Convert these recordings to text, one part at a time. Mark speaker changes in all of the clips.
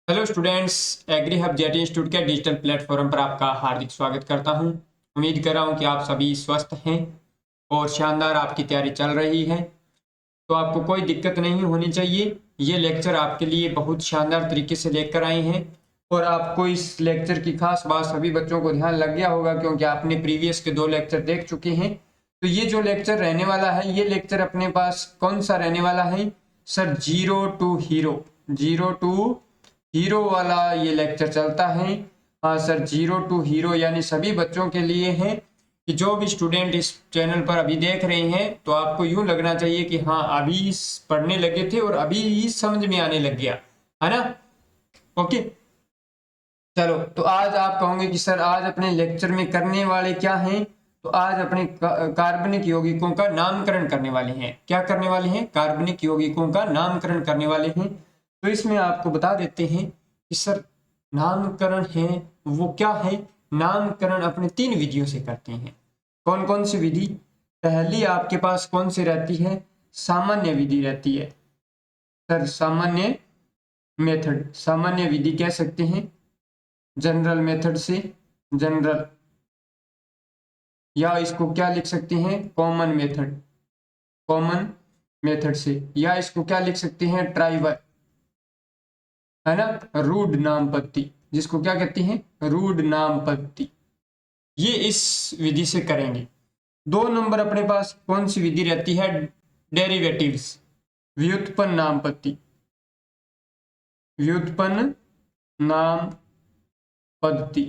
Speaker 1: Hello students, agri hub JT institute के digital platform पर आपका हार्दिक स्वागत करता हूं। उम्मीद कर रहा हूं कि आप सभी स्वस्थ हैं और शानदार आपकी तैयारी चल रही है, तो आपको कोई दिक्कत नहीं होनी चाहिए। ये लेक्चर आपके लिए बहुत शानदार तरीके से लेकर आए हैं और आपको इस लेक्चर की खास बात सभी बच्चों को ध्यान लग गया होगा, क्योंकि आपने प्रीवियस के 2 लेक्चर देख चुके हैं। तो ये जो लेक्चर रहने वाला है, ये लेक्चर अपने पास कौन सा रहने वाला है सर? जीरो टू हीरो वाला ये लेक्चर चलता है। हाँ सर, 0 to हीरो यानी सभी बच्चों के लिए है कि जो भी स्टूडेंट इस चैनल पर अभी देख रहे हैं, तो आपको यूं लगना चाहिए कि हाँ अभी पढ़ने लगे थे और अभी ही समझ में आने लग गया है ना। ओके, चलो तो आज आप कहोगे कि सर आज अपने लेक्चर में करने वाले क्या हैं? तो आज अपने कार्बनिक यौगिकों का नामकरण करने वाले हैं। क्या करने वाले हैं? कार्बनिक यौगिकों का नामकरण करने वाले हैं। तो इसमें आपको बता देते हैं कि सर नामकरण है वो क्या है। नामकरण अपने 3 विधियों से करते हैं। कौन कौन सी विधि? पहली आपके पास कौन सी रहती है? सामान्य विधि रहती है सर, सामान्य मेथड, सामान्य विधि कह सकते हैं। जनरल मेथड से, जनरल, या इसको क्या लिख सकते हैं? कॉमन मेथड, कॉमन मेथड से, या इसको क्या लिख सकते हैं? ट्राइबल, है ना। रूढ़ नाम पद्धति, जिसको क्या कहते हैं? रूढ़ नाम पद्धति। ये इस विधि से करेंगे। 2 नंबर अपने पास कौन सी विधि रहती है? डेरिवेटिव्स, व्युत्पन्न नाम पद्धति, व्युत्पन्न नाम पद्धति।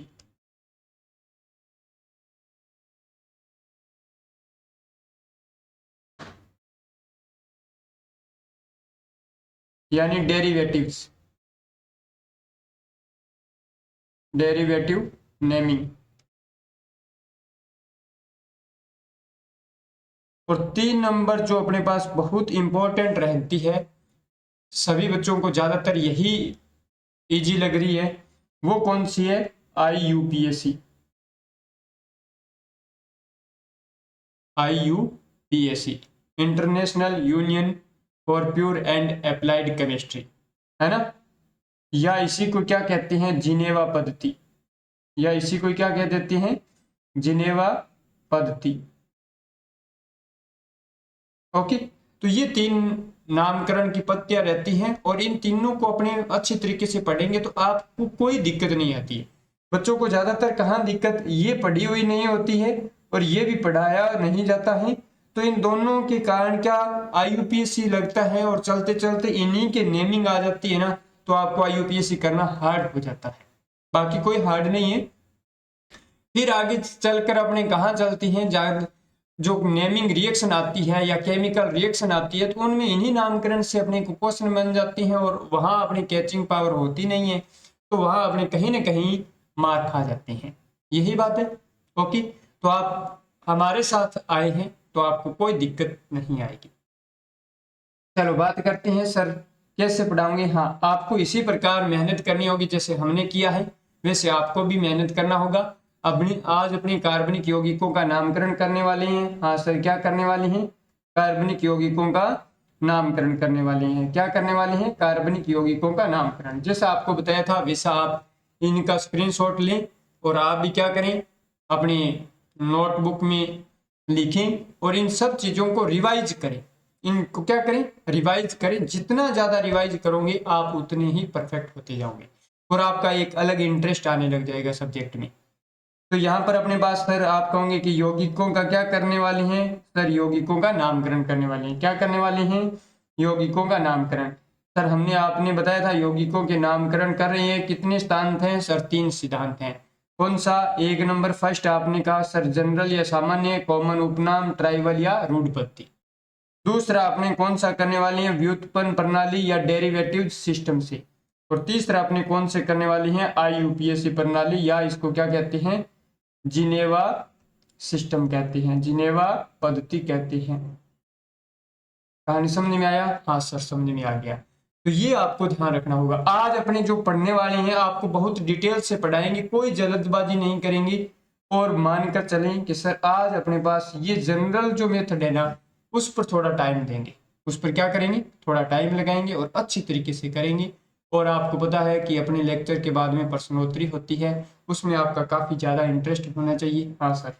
Speaker 1: यानी डेरिवेटिव्स, डेरिवेटिव नेमिंग। और 3 नंबर जो अपने पास बहुत इंपॉर्टेंट रहती है, सभी बच्चों को ज्यादातर यही इजी लग रही है, वो कौन सी है? IUPAC, IUPAC, international union for pure and applied chemistry, है ना। या इसी को क्या कहते हैं? जिनेवा पद्धति, या इसी को क्या कह देते हैं? जिनेवा पद्धति। ओके, तो ये 3 नामकरण की पत्तियां रहती हैं और इन तीनों को अपने अच्छी तरीके से पढ़ेंगे तो आपको कोई दिक्कत नहीं आती है। बच्चों को ज्यादातर कहाँ दिक्कत, ये पढ़ी हुई नहीं होती है और ये भी पढ़ाया नहीं जाता है। तो इन दोनों के कारण क्या IUPAC लगता है और चलते चलते इन्हीं के नेमिंग आ जाती है ना, तो आपको IUPAC करना हार्ड हो जाता है। बाकी कोई हार्ड नहीं है। फिर आगे चलकर अपने कहाँ चलती हैं, जो नेमिंग रिएक्शन आती है या केमिकल रिएक्शन आती है, तो उनमें इन्हीं नामकरण से अपने को क्वेश्चन बन जाती हैं और वहां अपनी कैचिंग पावर होती नहीं है, तो वहां अपने कहीं ना कहीं मार खा जाते हैं। यही बात है। ओके, तो आप हमारे साथ आए हैं तो आपको कोई दिक्कत नहीं आएगी। चलो बात करते हैं सर कैसे पढ़ाऊंगे। हाँ, आपको इसी प्रकार मेहनत करनी होगी जैसे हमने किया है, वैसे आपको भी मेहनत करना होगा। आज अपने कार्बनिक यौगिकों का नामकरण करने वाले हैं। हाँ सर, क्या करने वाले हैं? कार्बनिक यौगिकों का नामकरण करने वाले हैं। क्या करने वाले हैं? कार्बनिक यौगिकों का नामकरण। जैसा आपको बताया था वैसा आप इनका स्क्रीनशॉट लें और आप भी क्या करें, अपनी नोटबुक में लिखें और इन सब चीजों को रिवाइज करें। इनको क्या करें? रिवाइज करें। जितना ज्यादा रिवाइज करोगे आप उतने ही परफेक्ट होते जाओगे और आपका एक अलग इंटरेस्ट आने लग जाएगा सब्जेक्ट में। तो यहाँ पर अपने पास सर आप कहोगे कि यौगिकों का क्या करने वाले हैं? सर यौगिकों का नामकरण करने वाले हैं। क्या करने वाले हैं? यौगिकों का नामकरण। सर हमने आपने बताया था यौगिकों के नामकरण कर रहे हैं। कितने सिद्धांत हैं सर? 3 सिद्धांत हैं। कौन सा? 1 नंबर फर्स्ट आपने कहा सर जनरल या सामान्य, कॉमन उपनाम, ट्राइबल या रूढ़ पद्धति। दूसरा आपने कौन सा करने वाले हैं? व्युत्पन्न प्रणाली या डेरिवेटिव सिस्टम से। और तीसरा आपने कौन से करने वाली हैं? IUPAC प्रणाली, या इसको क्या कहते हैं? जिनेवा सिस्टम कहते हैं, जिनेवा पद्धति कहते हैं। कहानी समझ में आया? हाँ सर, समझ में आ गया। तो ये आपको ध्यान रखना होगा। आज अपने जो पढ़ने वाले हैं आपको बहुत डिटेल से पढ़ाएंगे, कोई जल्दबाजी नहीं करेंगे। और मानकर चलें कि सर आज अपने पास ये जनरल जो मेथड है ना, उस पर थोड़ा टाइम देंगे, उस पर क्या करेंगे? थोड़ा टाइम लगाएंगे और अच्छी तरीके से करेंगे। और आपको पता है कि अपने लेक्चर के बाद में प्रश्नोत्तरी होती है, उसमें आपका काफ़ी ज़्यादा इंटरेस्ट होना चाहिए। हाँ सर।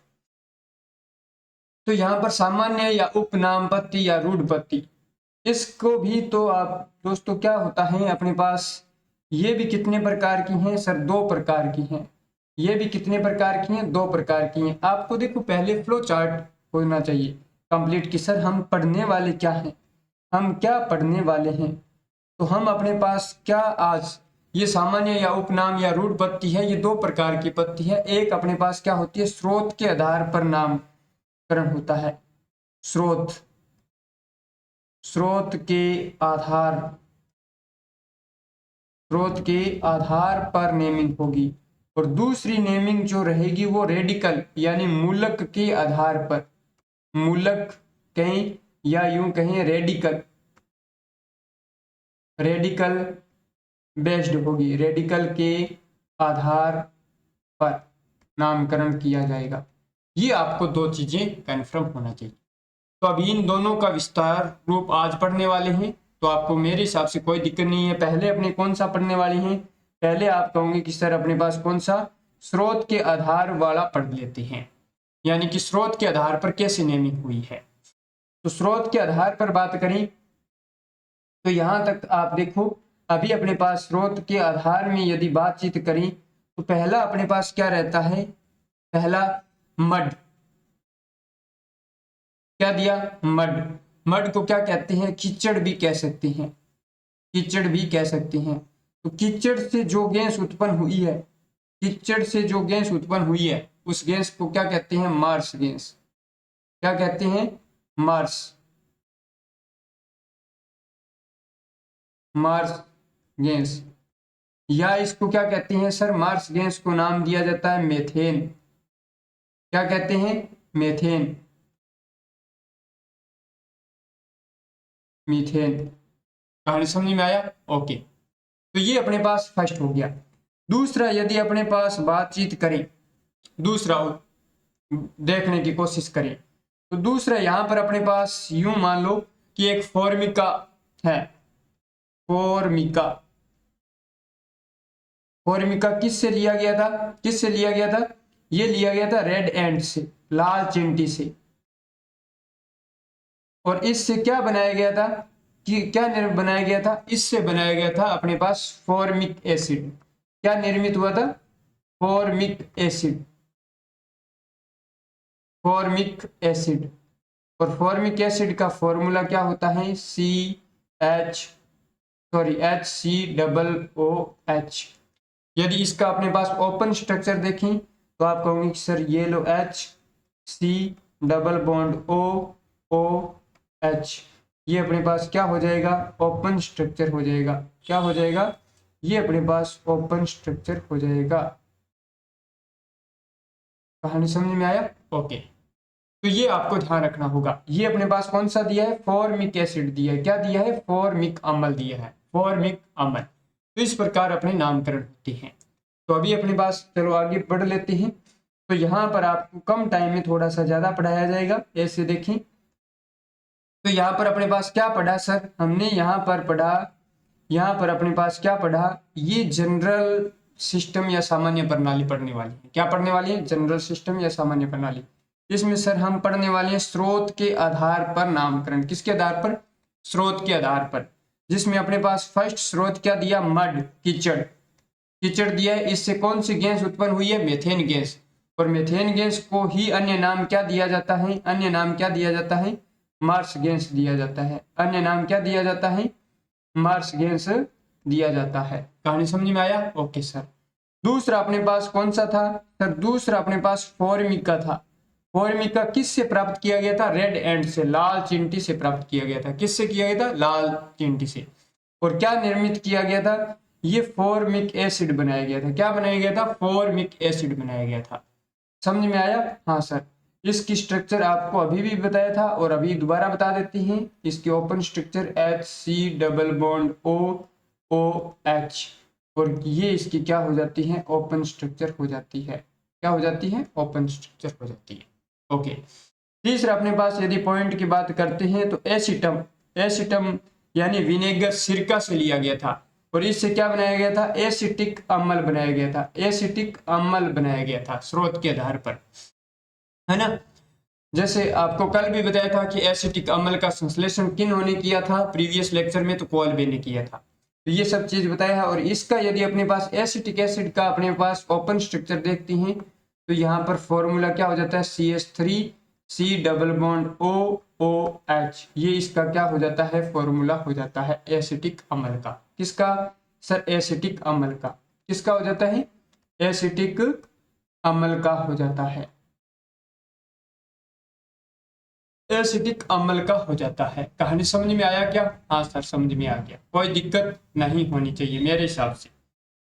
Speaker 1: तो यहाँ पर सामान्य या उपनाम पत्ती या रूढ़ पत्ती, इसको भी तो आप दोस्तों क्या होता है अपने पास, ये भी कितने प्रकार की हैं सर? 2 प्रकार की हैं। ये भी कितने प्रकार की हैं? 2 प्रकार की हैं। आपको देखो पहले फ्लो चार्ट होना चाहिए कंप्लीट कि सर हम पढ़ने वाले क्या हैं, हम क्या पढ़ने वाले हैं। तो हम अपने पास क्या आज ये सामान्य या उपनाम या रूढ़ पत्ती है, ये 2 प्रकार की पत्ती है। एक अपने पास क्या होती है, स्रोत के आधार पर नामकरण होता है। स्रोत, स्रोत के आधार, स्रोत के आधार पर नेमिंग होगी। और दूसरी नेमिंग जो रहेगी वो रेडिकल यानी मूलक के आधार पर, मूलक कहें या यूं कहें रेडिकल, रेडिकल बेस्ड होगी, रेडिकल के आधार पर नामकरण किया जाएगा। ये आपको 2 चीजें कंफर्म होना चाहिए। तो अब इन दोनों का विस्तार रूप आज पढ़ने वाले हैं, तो आपको मेरे हिसाब से कोई दिक्कत नहीं है। पहले अपने कौन सा पढ़ने वाले हैं? पहले आप कहोगे कि सर अपने पास कौन सा, स्रोत के आधार वाला पढ़ लेते हैं, यानी कि स्रोत के आधार पर कैसे नेमिंग हुई है। तो स्रोत के आधार पर बात करें तो यहां तक आप देखो, अभी अपने पास स्रोत के आधार में यदि बातचीत करें तो पहला अपने पास क्या रहता है, पहला मड, क्या दिया, मड। मड को क्या कहते हैं? कीचड़ भी कह सकते हैं, कीचड़ भी कह सकते हैं। तो कीचड़ से जो गैस उत्पन्न हुई है, कीचड़ से जो गैस उत्पन्न हुई है उस गैस को क्या कहते हैं? Marsh gas. क्या कहते हैं? Mars, marsh gas. या इसको क्या कहते हैं सर? मार्स गैस को नाम दिया जाता है मेथेन। क्या कहते हैं? Methane, methane. कहानी समझ में आया? ओके। तो ये अपने पास फर्स्ट हो गया। दूसरा यदि अपने पास बातचीत करें, दूसरा देखने की कोशिश करें तो दूसरा यहां पर अपने पास यूं मान लो कि एक फॉर्मिका है। फॉर्मिका, फॉर्मिका किससे लिया गया था? किससे लिया गया था? ये लिया गया था रेड एंट से, लाल चींटी से। और इससे क्या बनाया गया था कि क्या बनाया गया था? इससे बनाया गया था अपने पास फॉर्मिक एसिड। क्या निर्मित हुआ था? Formic acid, formic acid. और फॉर्मिक एसिड का फॉर्मूला क्या होता है? HCOH। यदि इसका अपने पास ओपन स्ट्रक्चर देखें तो आप कहोगे कि सर ये लो HC डबल बॉन्ड OH, ये अपने पास क्या हो जाएगा? ओपन स्ट्रक्चर हो जाएगा। क्या हो जाएगा? ये अपने पास ओपन स्ट्रक्चर हो जाएगा। कहानी समझ में आया? ओके। तो ये आपको ध्यान रखना होगा। ये अपने पास कौन सा दिया है? फॉर्मिक एसिड दिया है। क्या दिया है? फॉर्मिक अम्ल दिया है, फॉर्मिक अम्ल। तो इस प्रकार अपने नामकरण होते हैं। तो अभी अपने पास चलो आगे बढ़ लेते हैं। तो यहाँ पर आपको कम टाइम में थोड़ा सा ज्यादा पढ़ाया जाएगा। ऐसे देखें तो यहाँ पर अपने पास क्या पढ़ा सर? हमने यहाँ पर पढ़ा, यहाँ पर अपने पास क्या पढ़ा? ये जनरल सिस्टम या सामान्य प्रणाली पढ़ने वाली है। क्या पढ़ने वाली है? जनरल सिस्टम या सामान्य प्रणाली। इसमें सर हम पढ़ने वाले हैं स्रोत के आधार पर नामकरण। किसके आधार पर? स्रोत के आधार पर। जिसमें अपने पास फर्स्ट स्रोत क्या दिया? मड, कीचड़, कीचड़ दिया है। इससे कौन सी गैस उत्पन्न हुई है? Methane gas. और मेथेन गैस को ही अन्य नाम क्या दिया जाता है? अन्य नाम क्या दिया जाता है? मार्स गैस दिया जाता है। अन्य नाम क्या दिया जाता है? मार्स गैस दिया जाता है। कहानी समझ में आया? Okay sir. दूसरा अपने पास कौन सा था सर? दूसरा अपने पास फॉर्मिका था। फॉर्मिका किससे प्राप्त किया गया था? रेड एंट से, लाल चींटी से प्राप्त किया गया था। किससे किया गया था? लाल चींटी से। और क्या निर्मित किया गया था? ये फॉर्मिक एसिड बनाया गया था। क्या बनाया गया था? फॉर्मिक एसिड बनाया गया था। समझ में आया? हाँ सर। इसकी स्ट्रक्चर आपको अभी भी बताया था और अभी दोबारा बता देते हैं। इसके open structure HC double bond OH, और ये इसकी क्या हो जाती है? ओपन स्ट्रक्चर हो जाती है। क्या हो जाती है? ओपन स्ट्रक्चर हो जाती है। ओके। तीसरा अपने पास यदि पॉइंट की बात करते हैं तो एसिटम, एसिटम यानी विनेगर, सिरका से लिया गया था। और इससे क्या बनाया गया था, एसिटिक अम्ल बनाया गया था, एसिटिक अम्ल बनाया गया था स्रोत के आधार पर, है ना। जैसे आपको कल भी बताया था कि एसिटिक अम्ल का संश्लेषण किन्होंने ने किया था प्रीवियस लेक्चर में, तो कोलबे ने किया था। तो ये सब चीज बताया है। और इसका यदि अपने पास एसिटिक एसिड का अपने पास ओपन स्ट्रक्चर देखते हैं तो यहाँ पर फॉर्मूला क्या हो जाता है, CH3 C double bond OOH, ये इसका क्या हो जाता है, फॉर्मूला हो जाता है एसिटिक अम्ल का। किसका सर, एसिटिक अम्ल का। किसका हो जाता है, एसिटिक अम्ल का हो जाता है, एसिटिक अम्ल का हो जाता है। कहानी समझ में आया क्या? हाँ सर समझ में आ गया, कोई दिक्कत नहीं होनी चाहिए मेरे हिसाब से।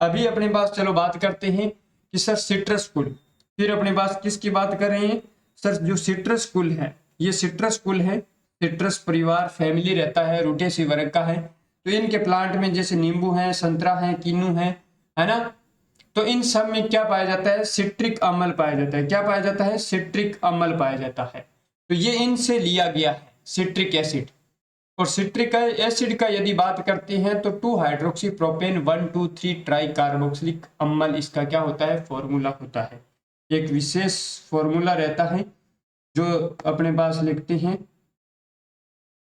Speaker 1: अभी अपने पास चलो बात करते हैं कि सर सिट्रस कुल, फिर अपने पास किसकी बात कर रहे हैं सर, जो सिट्रस कुल है, ये सिट्रस कुल है, सिट्रस परिवार फैमिली रहता है, रूटेसी वर्ग का है। तो इनके प्लांट में जैसे नींबू है, संतरा है, किन्नू है ना, तो इन सब में क्या पाया जाता है, सिट्रिक अम्ल पाया जाता है। क्या पाया जाता है, सिट्रिक अम्ल पाया जाता है। तो ये इनसे लिया गया है सिट्रिक एसिड। और सिट्रिक एसिड का यदि बात करते हैं तो 2 हाइड्रोक्सी प्रोपेन 1,2,3 ट्राई कार्बोक्सिलिक अम्ल इसका क्या होता है, फॉर्मूला होता है। एक विशेष फॉर्मूला रहता है जो अपने पास लिखते हैं,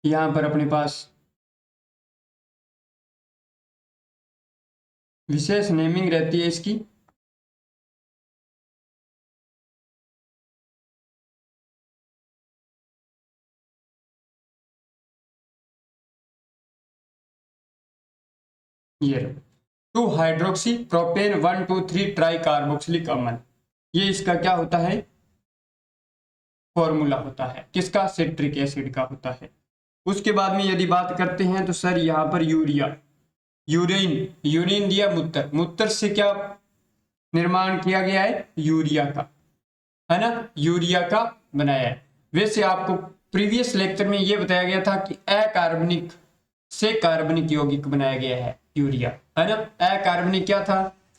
Speaker 1: यहाँ पर अपने पास विशेष नेमिंग रहती है इसकी। ये 2 हाइड्रोक्सी प्रोपेन 1,2,3 ट्राई कार्बोक्सिलिक अम्ल, ये इसका क्या होता है, फॉर्मूला होता है। किसका, सिट्रिक एसिड का होता है। उसके बाद में यदि बात करते हैं तो सर यहाँ पर यूरिया, यूरिन, यूरिन दिया मूत्र, मूत्र से क्या निर्माण किया गया है, यूरिया का, है ना, यूरिया का बनाया है। वैसे आपको प्रीवियस लेक्चर में यह बताया गया था कि अकार्बनिक से कार्बनिक यौगिक बनाया गया है यूरिया, है ना। अकार्बनिक क्या था,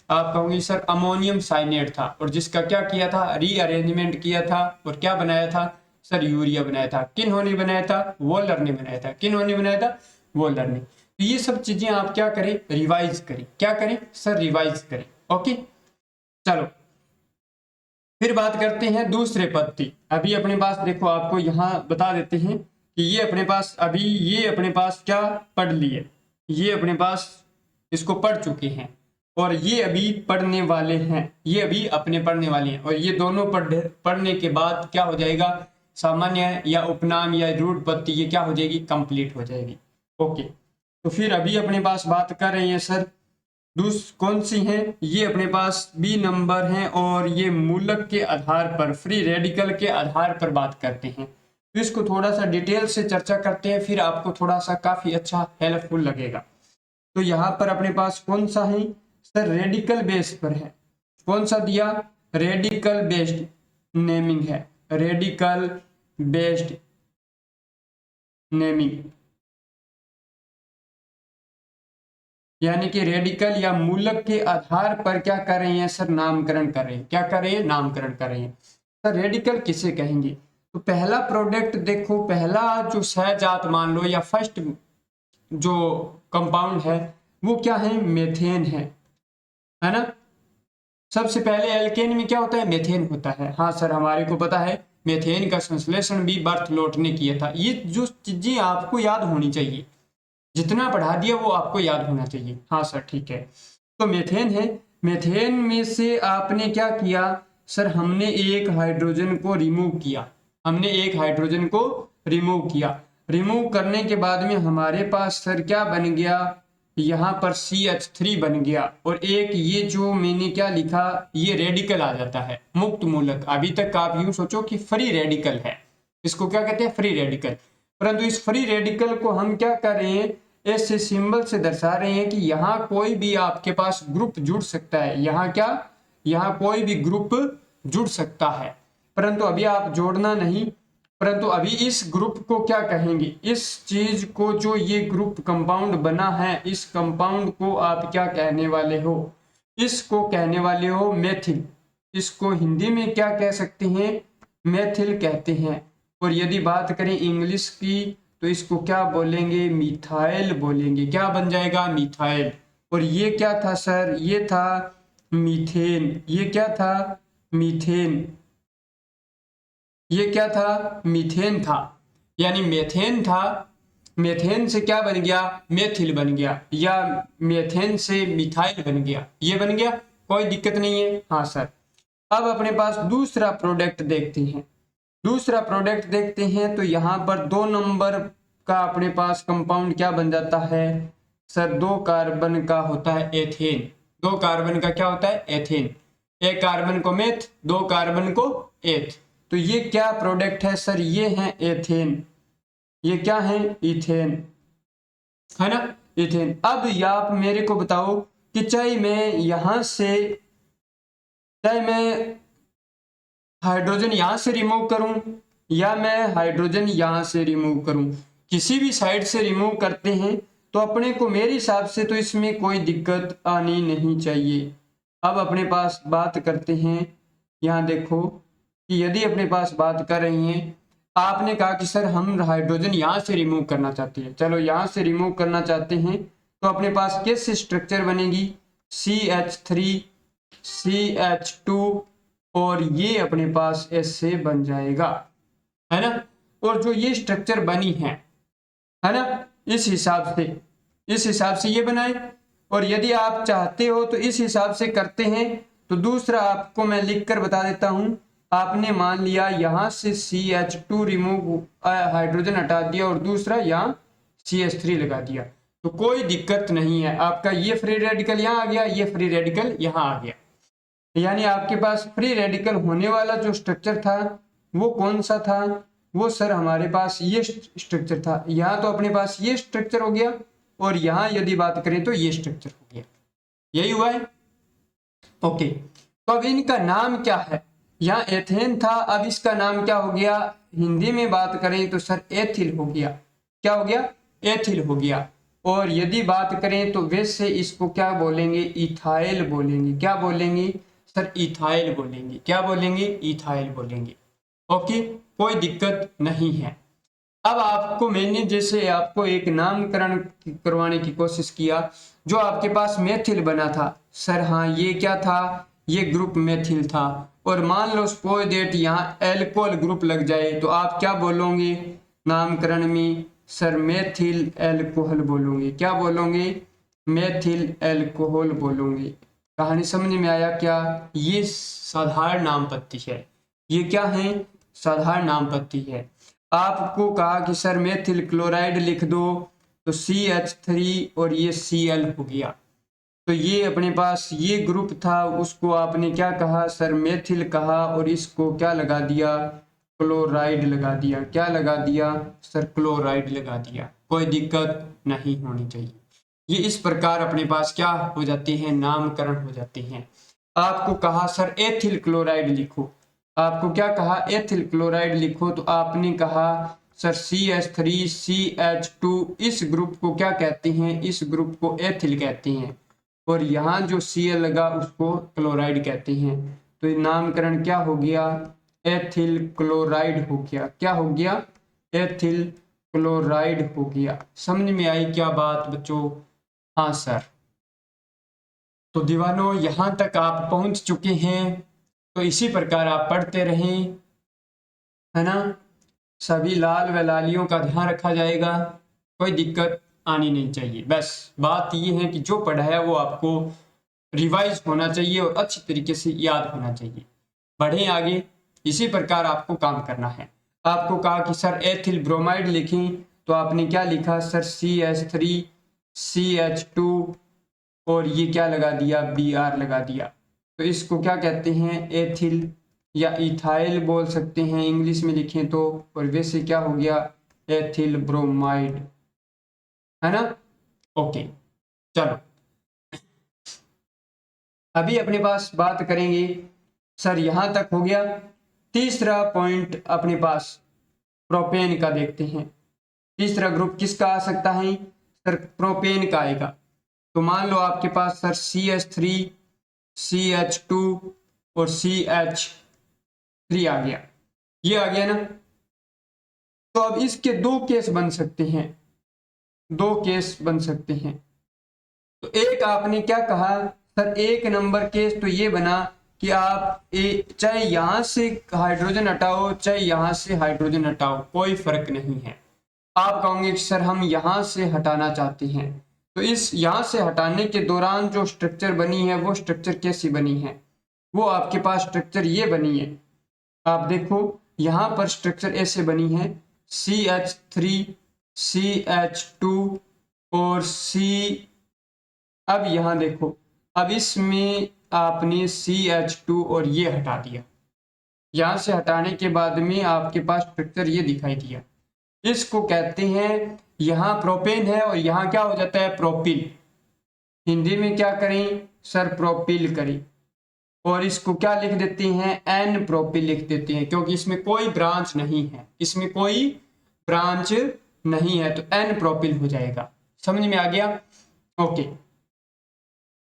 Speaker 1: आप कहोगे सर अमोनियम साइनेट था, और जिसका क्या किया था, रीअरेंजमेंट किया था और क्या बनाया था सर, यूरिया बनाया था। किन्होंने बनाया था, वोलर ने बनाया था। किन्होंने बनाया था, वोलर ने। तो ये सब चीजें आप क्या करें, रिवाइज करें। क्या करें सर, रिवाइज करें। ओके चलो फिर बात करते हैं दूसरे पत्ती। अभी अपने पास देखो, आपको यहाँ बता देते हैं कि ये अपने पास अभी ये अपने पास क्या पढ़ लिए, ये अपने पास इसको पढ़ चुके हैं और ये अभी पढ़ने वाले हैं, ये अभी अपने पढ़ने वाले हैं। और ये दोनों पढ़ने के बाद क्या हो जाएगा, सामान्य या उपनाम या रूट पत्ती ये क्या हो जाएगी, कंप्लीट हो जाएगी। ओके तो फिर अभी अपने पास बात कर रहे हैं सर कौन सी है, ये अपने पास बी नंबर है और ये मूलक के आधार पर, फ्री रेडिकल के आधार पर बात करते हैं। तो इसको थोड़ा सा डिटेल से चर्चा करते हैं, फिर आपको थोड़ा सा काफी अच्छा हेल्पफुल लगेगा। तो यहाँ पर अपने पास कौन सा है सर, रेडिकल बेस पर है। कौन सा दिया, रेडिकल बेस्ड नेमिंग है, रेडिकल बेस्ड नेमिंग, यानी कि रेडिकल या मूलक के आधार पर क्या कर रहे हैं सर, नामकरण कर रहे हैं। क्या कर रहे हैं, नामकरण कर रहे हैं। सर रेडिकल किसे कहेंगे, तो पहला प्रोडक्ट देखो, पहला जो सहजात मान लो या फर्स्ट जो कंपाउंड है वो क्या है, मेथेन है ना। सबसे पहले एल्केन में क्या होता है, मेथेन होता है। हाँ सर हमारे को पता है, मेथेन का संश्लेषण भी बर्थलोट ने किया था। ये जो चीजें आपको याद होनी चाहिए, जितना पढ़ा दिया वो आपको याद होना चाहिए। हाँ सर ठीक है। तो मेथेन है, मेथेन में से आपने क्या किया सर, हमने एक हाइड्रोजन को रिमूव किया, हमने एक हाइड्रोजन को रिमूव किया। रिमूव करने के बाद में हमारे पास सर क्या बन गया, यहाँ पर CH3 बन गया। और एक ये जो मैंने क्या लिखा, ये रेडिकल आ जाता है, मुक्त मूलक। अभी तक आप यूं सोचो कि फ्री रेडिकल है, इसको क्या कहते हैं, फ्री रेडिकल। परंतु इस फ्री रेडिकल को हम क्या कर रहे हैं, ऐसे सिंबल से दर्शा रहे हैं कि यहाँ कोई भी आपके पास ग्रुप जुड़ सकता है। यहाँ क्या, यहाँ कोई भी ग्रुप जुड़ सकता है, परंतु अभी आप जोड़ना नहीं, परंतु अभी इस ग्रुप को क्या कहेंगे, इस चीज को जो ये ग्रुप कंपाउंड बना है, इस कंपाउंड को आप क्या कहने वाले हो, इसको कहने वाले हो मेथिल। इसको हिंदी में क्या कह सकते हैं, मेथिल कहते हैं। और यदि बात करें इंग्लिश की तो इसको क्या बोलेंगे, मिथाइल बोलेंगे। क्या बन जाएगा, मिथाइल। और ये क्या था सर, ये था मीथेन। ये क्या था, मीथेन। ये क्या था, मीथेन था, यानी मेथेन था। मेथेन से क्या बन गया, मेथिल बन गया, या मेथेन से मिथाइल बन गया, ये बन गया, कोई दिक्कत नहीं है। हाँ सर। अब अपने पास दूसरा प्रोडक्ट देखते हैं। दूसरा प्रोडक्ट देखते हैं तो यहाँ पर 2 नंबर का अपने पास कंपाउंड क्या बन जाता है सर, 2 कार्बन का होता है एथेन। 2 कार्बन का क्या होता है, एथेन। 1 कार्बन को मेथ, 2 कार्बन को एथ। तो ये क्या प्रोडक्ट है सर, ये है एथेन। ये क्या है, इथेन, है ना, इथेन। अब आप मेरे को बताओ कि चाहे मैं हाइड्रोजन यहां से रिमूव करूं या मैं हाइड्रोजन यहां से रिमूव करूं, किसी भी साइड से रिमूव करते हैं तो अपने को मेरे हिसाब से तो इसमें कोई दिक्कत आनी नहीं चाहिए। अब अपने पास बात करते हैं, यहाँ देखो कि यदि अपने पास बात कर रही हैं, आपने कहा कि सर हम हाइड्रोजन यहाँ से रिमूव करना चाहते हैं, चलो यहाँ से रिमूव करना चाहते हैं तो अपने पास कैसे स्ट्रक्चर बनेगी, CH3 CH2 और ये अपने पास ऐसे बन जाएगा, है ना। और जो ये स्ट्रक्चर बनी है ना, इस हिसाब से ये बनाए। और यदि आप चाहते हो तो इस हिसाब से करते हैं। तो दूसरा आपको मैं लिख कर बता देता हूं, आपने मान लिया यहां से CH2 रिमूव, हाइड्रोजन हटा दिया और दूसरा यहाँ CH3 लगा दिया, तो कोई दिक्कत नहीं है। आपका ये फ्री रेडिकल यहाँ आ गया, ये फ्री रेडिकल यहाँ आ गया, यानी आपके पास फ्री रेडिकल होने वाला जो स्ट्रक्चर था वो कौन सा था, वो सर हमारे पास ये स्ट्रक्चर था। यहाँ तो अपने पास ये स्ट्रक्चर हो गया और यहाँ यदि बात करें तो ये स्ट्रक्चर हो गया, यही हुआ है। ओके, तो अब इनका नाम क्या है, यहाँ एथेन था, अब इसका नाम क्या हो गया, हिंदी में बात करें तो सर एथिल हो गया। क्या हो गया, एथिल हो गया। और यदि बात करें तो वैसे इसको क्या बोलेंगे, इथाइल बोलेंगे। क्या बोलेंगे सर, इथाइल बोलेंगे। क्या बोलेंगे, इथाइल बोलेंगे। ओके, कोई दिक्कत नहीं है। अब आपको मैंने जैसे आपको एक नामकरण करवाने की कोशिश किया, जो आपके पास मेथिल बना था सर, हाँ ये क्या था, ये ग्रुप मेथिल था। और मान लो सपोज दैट यहाँ एल्कोहल ग्रुप लग जाए तो आप क्या बोलोगे नामकरण में सर, मेथिल एल्कोहल बोलोगे। क्या बोलोगे, मेथिल एल्कोहल बोलोगे। कहानी समझ में आया क्या, ये साधारण नाम पत्ती है, ये क्या है, साधारण नाम पत्ती है। आपको कहा कि सर मेथिल क्लोराइड लिख दो, तो CH3 और ये Cl हो गया। तो ये अपने पास ये ग्रुप था, उसको आपने क्या कहा सर, मेथिल कहा, और इसको क्या लगा दिया, क्लोराइड लगा दिया। क्या लगा दिया सर, क्लोराइड लगा दिया। कोई दिक्कत नहीं होनी चाहिए। ये इस प्रकार अपने पास क्या हो जाते हैं, नामकरण हो जाते हैं। आपको कहा सर एथिल क्लोराइड लिखो, आपको क्या कहा, एथिल क्लोराइड लिखो, तो आपने कहा सर CH3 CH2, इस ग्रुप को क्या कहते हैं, इस ग्रुप को एथिल कहते हैं, और यहाँ जो Cl लगा उसको क्लोराइड कहते हैं। तो ये नामकरण क्या हो गया, एथिल क्लोराइड हो गया। क्या हो गया, एथिल क्लोराइड हो गया। समझ में आई क्या बात बच्चों, हाँ सर। तो दीवानों यहाँ तक आप पहुँच चुके हैं, तो इसी प्रकार आप पढ़ते रहें, है ना। सभी लाल व लालियों का ध्यान रखा जाएगा, कोई दिक्कत आनी नहीं चाहिए। बस बात ये है कि जो पढ़ाया वो आपको रिवाइज होना चाहिए और अच्छी तरीके से याद होना चाहिए। बढ़ें आगे, इसी प्रकार आपको काम करना है। आपको कहा कि सर एथिल ब्रोमाइड लिखें, तो आपने क्या लिखा सर, CH3 CH2 और ये क्या लगा दिया, Br लगा दिया। तो इसको क्या कहते हैं, एथिल या इथाइल बोल सकते हैं इंग्लिश में लिखें तो। और वैसे क्या हो गया, एथिल ब्रोमाइड, है ना। ओके, चलो अभी अपने पास बात करेंगे सर, यहां तक हो गया। तीसरा पॉइंट अपने पास प्रोपेन का देखते हैं। तीसरा ग्रुप किसका आ सकता है सर, प्रोपेन का आएगा। तो मान लो आपके पास सर CH3 CH2 और CH3 आ गया, ये आ गया ना। तो अब इसके 2 केस बन सकते हैं, 2 केस बन सकते हैं।
Speaker 2: तो एक आपने क्या कहा सर, एक नंबर केस तो ये बना कि आप चाहे यहां से हाइड्रोजन हटाओ चाहे यहां से हाइड्रोजन हटाओ, कोई फर्क नहीं है। आप कहोगे कि सर हम यहां से हटाना चाहते हैं, तो इस यहां से हटाने के दौरान जो स्ट्रक्चर बनी है वो स्ट्रक्चर कैसी बनी है, वो आपके पास स्ट्रक्चर ये बनी है। आप देखो यहां पर स्ट्रक्चर ऐसे बनी है, CH3 CH2 और C। अब यहां देखो, अब इसमें आपने CH2 और ये हटा दिया, यहां से हटाने के बाद में आपके पास स्ट्रक्चर ये दिखाई दिया। इसको कहते हैं, यहां प्रोपेन है और यहां क्या हो जाता है प्रोपिल। हिंदी में क्या करें सर, प्रोपिल करें, और इसको क्या लिख देते हैं, एन प्रोपिल लिख देते हैं, क्योंकि इसमें कोई ब्रांच नहीं है, इसमें कोई ब्रांच नहीं है, तो एन प्रोपिल हो जाएगा। समझ में आ गया? ओके।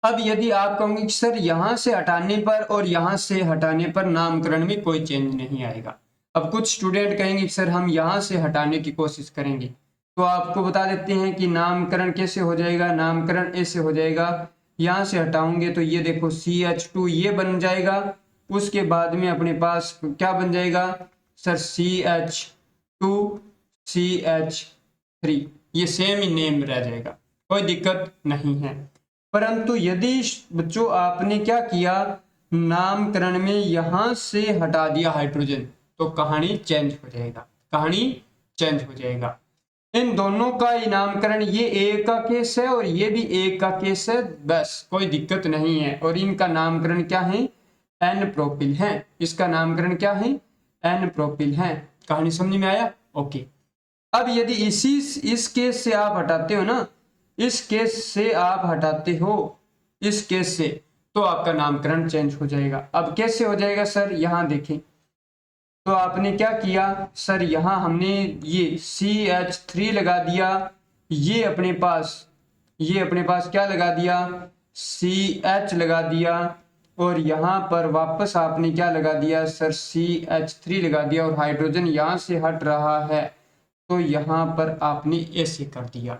Speaker 2: अब यदि आप कहोगे कि सर यहां से हटाने पर और यहां से हटाने पर नामकरण में कोई चेंज नहीं आएगा। अब कुछ स्टूडेंट कहेंगे कि सर हम यहां से हटाने की कोशिश करेंगे, तो आपको बता देते हैं कि नामकरण कैसे हो जाएगा। नामकरण ऐसे हो जाएगा, यहां से हटाओगे तो ये देखो CH2 ये बन जाएगा, उसके बाद में अपने पास क्या बन जाएगा सर, CH2 CH3, ये सेम ही नेम रह जाएगा, कोई दिक्कत नहीं है। परंतु यदि बच्चों आपने क्या किया, नामकरण में यहां से हटा दिया हाइड्रोजन, तो कहानी चेंज हो जाएगा, कहानी चेंज हो जाएगा। इन दोनों का ही नामकरण, ये एक का केस है और ये भी एक का केस है, बस कोई दिक्कत नहीं है। और इनका नामकरण क्या है, एन प्रोपिल है। इसका नामकरण क्या है, एन प्रोपिल है। कहानी समझ में आया? ओके। अब यदि इस केस से आप हटाते हो ना, इस केस से आप हटाते हो इस केस से, तो आपका नामकरण चेंज हो जाएगा। अब कैसे हो जाएगा सर, यहां देखें, तो आपने क्या किया सर, यहां हमने ये CH3 लगा दिया, ये अपने पास क्या लगा दिया, CH लगा दिया, और यहां पर वापस आपने क्या लगा दिया सर, CH3 लगा दिया, और हाइड्रोजन यहां से हट रहा है, तो यहां पर आपने ऐसे कर दिया।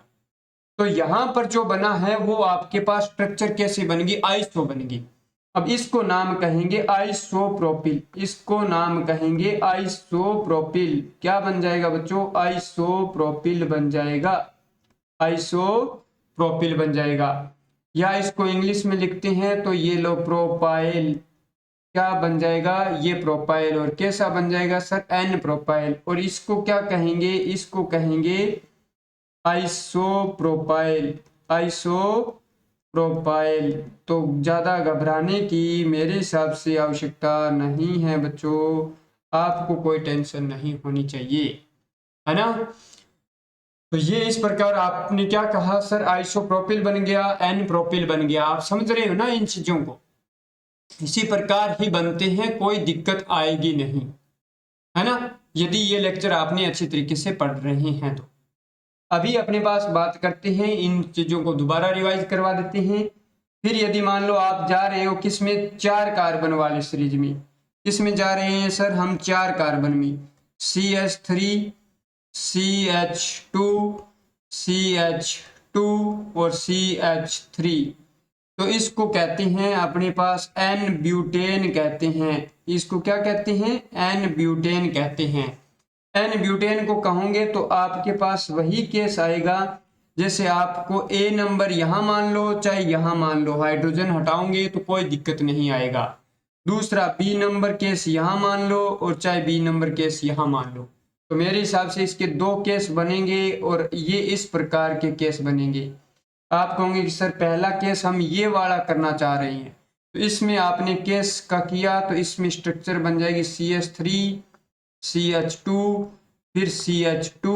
Speaker 2: तो यहां पर जो बना है वो आपके पास स्ट्रक्चर कैसे बनेगी, आइसो बनेगी। अब इसको नाम कहेंगे आइसोप्रोपिल, इसको नाम कहेंगे आइसोप्रोपिल। क्या बन जाएगा बच्चों, आइसोप्रोपिल बन जाएगा, आइसोप्रोपिल बन जाएगा। या इसको इंग्लिश में लिखते हैं तो ये लो प्रोपाइल, क्या बन जाएगा, ये प्रोपाइल। और कैसा बन जाएगा सर, एन प्रोपाइल। और इसको क्या कहेंगे, इसको कहेंगे आइसोप्रोपाइल, आइसोप्रोपाइल। तो ज्यादा घबराने की मेरे हिसाब से आवश्यकता नहीं है बच्चों, आपको कोई टेंशन नहीं होनी चाहिए, है ना। तो ये इस प्रकार आपने क्या कहा सर, आइसोप्रोपिल बन गया, एन प्रोपिल बन गया। आप समझ रहे हो ना इन चीजों को, इसी प्रकार ही बनते हैं, कोई दिक्कत आएगी नहीं, है ना, यदि ये लेक्चर आपने अच्छी तरीके से पढ़ रहे हैं तो। अभी अपने पास बात करते हैं, इन चीजों को दोबारा रिवाइज करवा देते हैं। फिर यदि मान लो आप जा रहे हो किसमें, 4 कार्बन वाले सीरीज में, किसमें जा रहे हैं सर हम, 4 कार्बन में, CH3 CH2 CH2 और CH3। तो इसको कहते हैं अपने पास एन ब्यूटेन कहते हैं, इसको क्या कहते हैं, एन ब्यूटेन कहते हैं। एन ब्यूटेन को कहोगे तो आपके पास वही केस आएगा, जैसे आपको ए नंबर यहां मान लो चाहे यहां मान लो, हाइड्रोजन हटाओगे तो कोई दिक्कत नहीं आएगा। दूसरा बी नंबर केस यहां मान लो और चाहे बी नंबर केस यहां मान लो। तो मेरे हिसाब से इसके 2 केस बनेंगे और ये इस प्रकार के केस बनेंगे। आप कहोगे कि सर पहला केस हम ये वाला करना चाह रहे हैं, तो इसमें आपने केस का किया तो इसमें स्ट्रक्चर बन जाएगी CH3 CH2 फिर CH2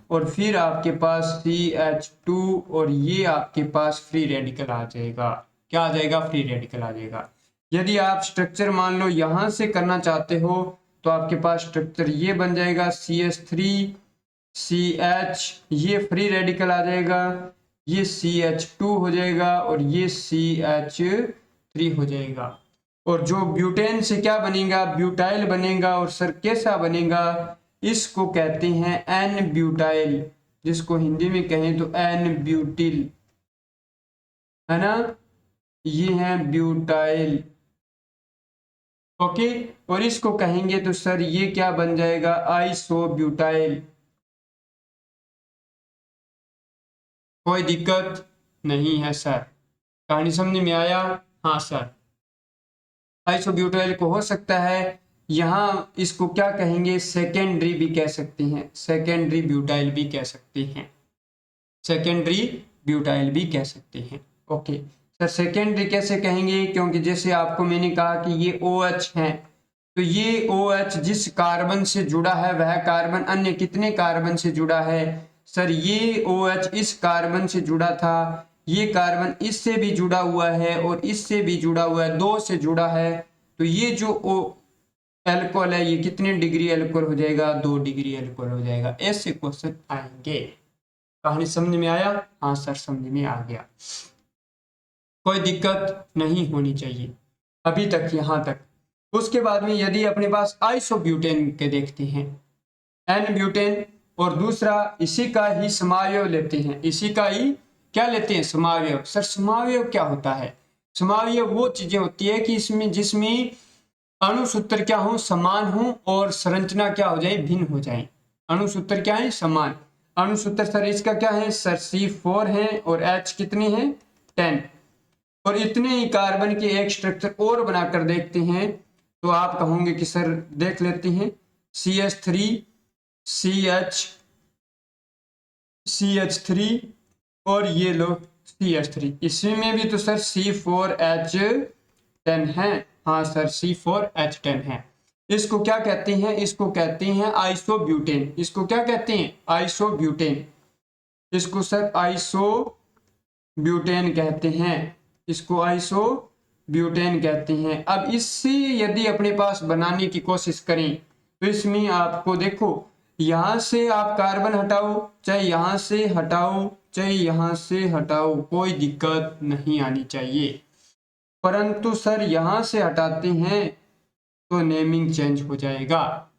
Speaker 2: और फिर आपके पास CH2 और ये आपके पास फ्री रेडिकल आ जाएगा। क्या आ जाएगा, फ्री रेडिकल आ जाएगा। यदि आप स्ट्रक्चर मान लो यहां से करना चाहते हो तो आपके पास स्ट्रक्चर ये बन जाएगा CH3 CH, ये फ्री रेडिकल आ जाएगा, ये CH2 हो जाएगा और ये CH3 हो जाएगा। और जो ब्यूटेन से क्या बनेगा, ब्यूटाइल बनेगा। और सर कैसा बनेगा, इसको कहते हैं एन ब्यूटाइल, जिसको हिंदी में कहें तो एन ब्यूटिल, है ना, ये है ब्यूटाइल। ओके, और इसको कहेंगे तो सर ये क्या बन जाएगा, आइसोब्यूटाइल। कोई दिक्कत नहीं है सर, कहानी समझ में आया? हाँ सर, आइसोब्यूटाइल को हो सकता है यहाँ इसको क्या कहेंगे, सेकेंडरी भी कह सकते हैं, सेकेंडरी ब्यूटाइल भी कह सकते हैं, सेकेंडरी ब्यूटाइल भी कह सकते हैं। ओके सर, सेकेंडरी कैसे कहेंगे, क्योंकि जैसे आपको मैंने कहा कि ये OH है, तो ये OH जिस कार्बन से जुड़ा है वह कार्बन अन्य कितने कार्बन से जुड़ा है, सर ये OH इस कार्बन से जुड़ा था, ये कार्बन इससे भी जुड़ा हुआ है और इससे भी जुड़ा हुआ है, 2 से जुड़ा है, तो ये जो एल्कोहल है ये कितने डिग्री एल्कोहल हो जाएगा, 2 डिग्री एल्कोहल हो जाएगा। ऐसे क्वेश्चन आएंगे। कहानी समझ में आया? हाँ सर समझ में आ गया, कोई दिक्कत नहीं होनी चाहिए अभी तक, यहाँ तक। उसके बाद में यदि अपने पास आइसोब्यूटेन के देखते हैं, एन ब्यूटेन, और दूसरा इसी का ही समावयव लेते हैं, इसी का ही क्या लेते हैं, समावयव। सर समावयव क्या होता है? समावयव वो चीजें होती है कि इसमें जिसमें अणुसूत्र क्या हो, समान हो, और संरचना क्या हो जाए, भिन्न हो जाए। अणुसूत्र क्या है, समान। अणुसूत्र सर इसका क्या है, सर C4 है और H कितने हैं, 10। और इतने ही कार्बन के एक स्ट्रक्चर और बनाकर देखते हैं तो आप कहोगे कि सर देख लेते हैं, CH3 CH3 और ये लो CH3, इसमें भी तो सर C4H10 है। हाँ सर C4H10 है। इसको क्या कहते हैं, इसको कहते हैं आइसोब्यूटेन। इसको क्या कहते हैं, आइसोब्यूटेन। इसको सर आइसोब्यूटेन कहते हैं, इसको आइसोब्यूटेन कहते हैं। अब इससे यदि अपने पास बनाने की कोशिश करें तो इसमें आपको देखो, यहां से आप कार्बन हटाओ, चाहे यहां से हटाओ, चाहे यहां से हटाओ, कोई दिक्कत नहीं आनी चाहिए। परंतु सर यहां से हटाते हैं तो नेमिंग चेंज हो जाएगा।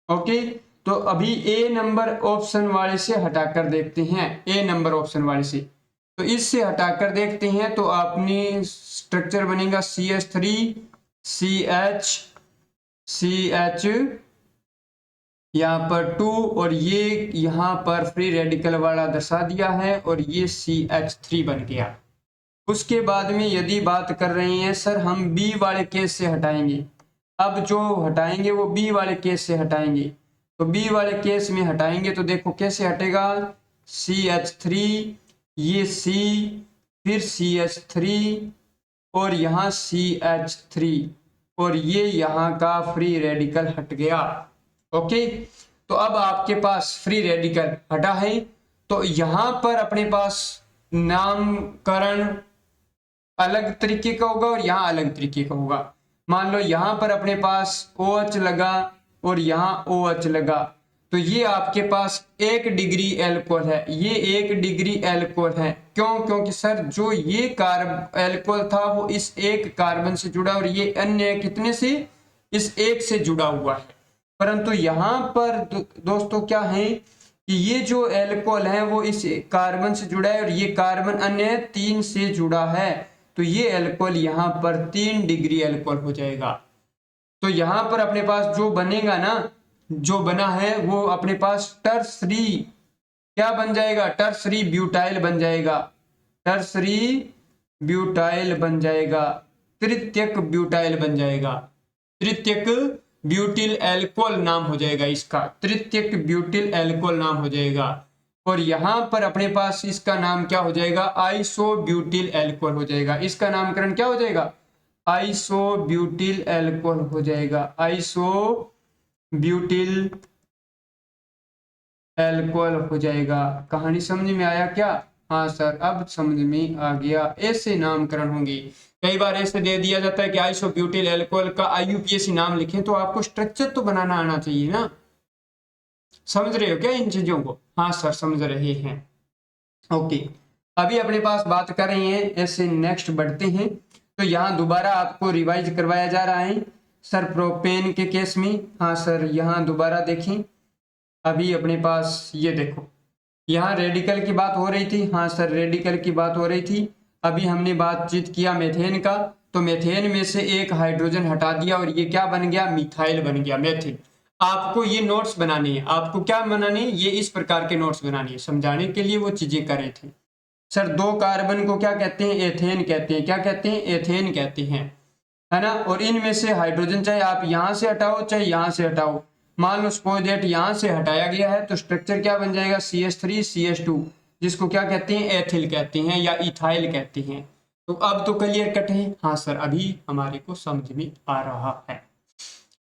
Speaker 2: ओके, तो अभी ए नंबर ऑप्शन वाले से हटाकर देखते हैं, ए नंबर ऑप्शन वाले से, तो इससे हटाकर देखते हैं तो आपने स्ट्रक्चर बनेगा CH3 CH यहाँ पर 2, और ये यहाँ पर फ्री रेडिकल वाला दर्शा दिया है, और ये CH3 बन गया। उसके बाद में यदि बात कर रहे हैं सर हम बी वाले केस से हटाएंगे, अब जो हटाएंगे वो बी वाले केस से हटाएंगे, तो बी वाले केस में हटाएंगे तो देखो कैसे हटेगा, CH3, ये C, फिर CH3 और यहाँ CH3, और ये यहाँ का फ्री रेडिकल हट गया। ओके, तो अब आपके पास फ्री रेडिकल हटा है, तो यहाँ पर अपने पास नामकरण अलग तरीके का होगा और यहाँ अलग तरीके का होगा। मान लो यहाँ पर अपने पास OH लगा और यहाँ OH लगा, तो ये आपके पास 1 डिग्री एल्कोहल है, ये 1 डिग्री एल्कोहल है। क्यों? क्योंकि सर जो ये एल्कोहल था वो इस एक कार्बन से जुड़ा और ये अन्य कितने से, इस एक से जुड़ा हुआ है। परंतु यहाँ पर दोस्तों क्या है कि ये जो एल्कोहल है वो इस कार्बन से जुड़ा है और ये कार्बन अन्य 3 से जुड़ा है, तो ये एल्कोहल यहाँ पर 3 डिग्री एल्कोहल हो जाएगा। तो यहाँ पर अपने पास जो बनेगा ना, जो बना है वो अपने पास टर्सरी क्या बन जाएगा, टर्सरी ब्यूटाइल बन जाएगा, टर्सरी ब्यूटाइल बन जाएगा, तृतीयक ब्यूटाइल बन जाएगा, तृतीयक ब्यूटिल एल्कोहल नाम हो जाएगा इसका, तृतीयक ब्यूटिल एल्कोहल नाम हो जाएगा। और यहां पर अपने पास इसका नाम क्या हो जाएगा, आइसोब्यूटिल एल्कोहल हो जाएगा। इसका नामकरण क्या हो जाएगा, आइसोब्यूटिल एल्कोहल हो जाएगा, आइसोब्यूटिल एल्कोहल हो जाएगा। कहानी समझ में आया क्या? हाँ सर अब समझ में आ गया। ऐसे नामकरण होंगे, कई बार ऐसे दे दिया जाता है कि आइसोब्यूटिल एल्कोहल का IUPAC नाम लिखें, तो आपको स्ट्रक्चर तो बनाना आना चाहिए ना। समझ रहे हो क्या इन चीजों को? हाँ सर समझ रहे हैं। ओके, अभी अपने पास बात कर रहे हैं, ऐसे नेक्स्ट बढ़ते हैं। तो यहाँ दोबारा आपको रिवाइज करवाया जा रहा है सर प्रोपेन के केस में। हाँ सर यहाँ दोबारा देखें, अभी अपने पास ये देखो यहाँ रेडिकल की बात हो रही थी। हाँ सर रेडिकल की बात हो रही थी, अभी हमने बातचीत किया मेथेन का, तो मेथेन में से एक हाइड्रोजन हटा दिया और ये क्या बन गया, मिथाइल बन गया, मेथिल। आपको ये नोट्स बनाने हैं, आपको क्या बनाने हैं, ये इस प्रकार के नोट्स बनाने हैं, समझाने के लिए वो चीजें करे थे। सर 2 कार्बन को क्या कहते हैं, एथेन कहते हैं। क्या कहते हैं, एथेन कहते हैं, है ना। और इनमें से हाइड्रोजन चाहे आप यहां से हटाओ चाहे यहां से हटाओ, मान लो सपोज दैट यहां से हटाया गया है तो स्ट्रक्चर क्या बन जाएगा, CH3 CH2, जिसको क्या कहते हैं, एथिल कहते हैं या इथाइल कहते हैं। तो अब तो क्लियर कट है, हाँ सर अभी हमारे को समझ में आ रहा है।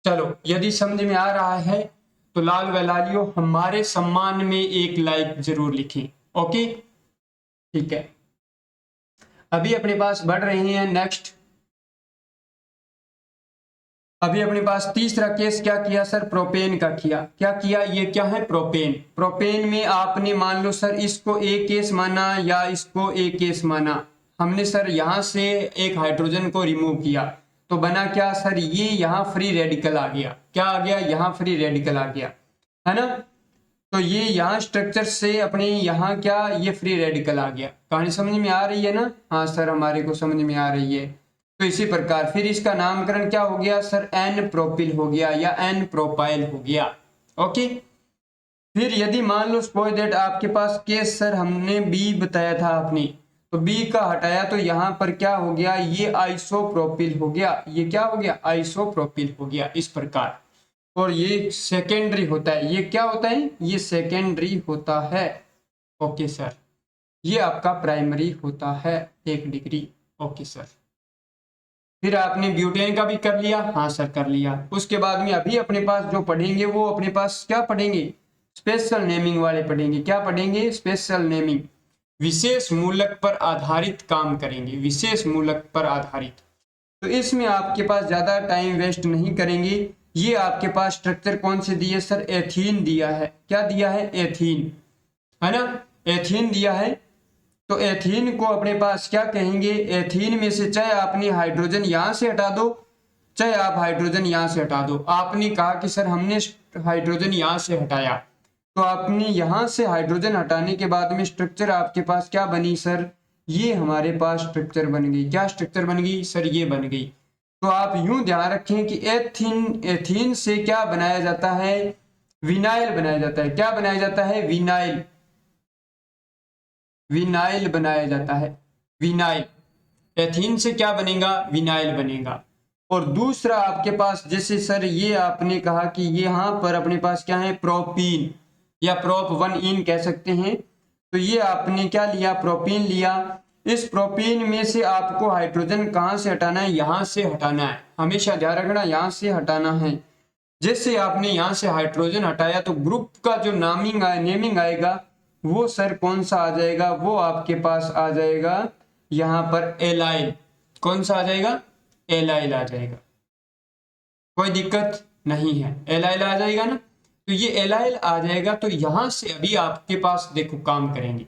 Speaker 2: चलो यदि समझ में आ रहा है तो लाल व लालियो हमारे सम्मान में एक लाइक जरूर लिखें। ओके ठीक है, अभी अपने पास बढ़ रहे हैं नेक्स्ट। अभी अपने पास तीसरा केस क्या किया सर, प्रोपेन का किया। क्या किया, ये क्या है, प्रोपेन। प्रोपेन में आपने मान लो सर इसको एक केस माना या इसको एक केस माना, हमने सर यहां से एक हाइड्रोजन को रिमूव किया तो बना क्या सर, ये यहाँ फ्री रेडिकल आ गया। क्या आ गया, यहाँ फ्री रेडिकल आ गया, है ना। तो ये यहाँ स्ट्रक्चर से अपने यहाँ क्या, ये फ्री रेडिकल आ गया। कहानी समझ में आ रही है ना, हाँ सर हमारे को समझ में आ रही है। तो इसी प्रकार फिर इसका नामकरण क्या हो गया सर, एन प्रोपिल हो गया या एन प्रोपाइल हो गया। ओके, फिर यदि मान लो सपोज दैट आपके पास केस सर हमने बी बताया था आपने, तो बी का हटाया तो यहाँ पर क्या हो गया, ये आइसोप्रोपिल हो गया। ये क्या हो गया, आइसोप्रोपिल हो गया इस प्रकार। और ये सेकेंडरी होता है, ये क्या होता है, ये सेकेंडरी होता है। ओके सर, ये आपका प्राइमरी होता है 1 डिग्री। ओके सर, फिर आपने ब्यूटेन का भी कर लिया, हाँ सर कर लिया। उसके बाद में अभी अपने पास जो पढ़ेंगे वो अपने पास क्या पढ़ेंगे, स्पेशल नेमिंग वाले पढ़ेंगे। क्या पढ़ेंगे, स्पेशल नेमिंग, विशेष मूलक पर आधारित काम करेंगे, विशेष मूलक पर आधारित। तो इसमें आपके पास ज्यादा टाइम वेस्ट नहीं करेंगे। ये आपके पास स्ट्रक्चर कौन से दिए सर, एथीन दिया है। क्या दिया है, एथीन, है ना, एथीन दिया है। तो एथीन को अपने पास क्या कहेंगे, एथीन में से चाहे आपने हाइड्रोजन यहां से हटा दो चाहे आप हाइड्रोजन यहां से हटा दो। आपने कहा कि सर हमने हाइड्रोजन यहां से हटाया, तो आपने यहां से हाइड्रोजन हटाने के बाद में स्ट्रक्चर आपके पास क्या बनी सर, ये हमारे पास स्ट्रक्चर बन गई। क्या स्ट्रक्चर बन गई सर, ये बन गई। तो आप यूं ध्यान रखें कि एथीन से क्या बनाया जाता है, विनाइल बनाया जाता है। क्या बनाया जाता है, विनाइल, विनाइल बनाया जाता है, विनाइल। एथीन से क्या बनेगा, विनाइल बनेगा। और दूसरा आपके पास जैसे सर ये आपने कहा कि यहां पर अपने पास क्या है, प्रोपीन या प्रोप 1 इन कह सकते हैं। तो ये आपने क्या लिया, प्रोपीन लिया। इस प्रोपीन में से आपको हाइड्रोजन कहां से हटाना है, यहां से हटाना है। हमेशा ध्यान रखना, यहां से हटाना है। जैसे आपने यहां से हाइड्रोजन हटाया तो ग्रुप का जो नेमिंग आएगा वो सर कौन सा आ जाएगा, वो आपके पास आ जाएगा यहां पर एलाइल। कौन सा आ जाएगा, एलाइल आ जाएगा। कोई दिक्कत नहीं है, एलाइल आ जाएगा ना। तो ये एलाइल आ जाएगा। तो यहां से अभी आपके पास देखो काम करेंगे।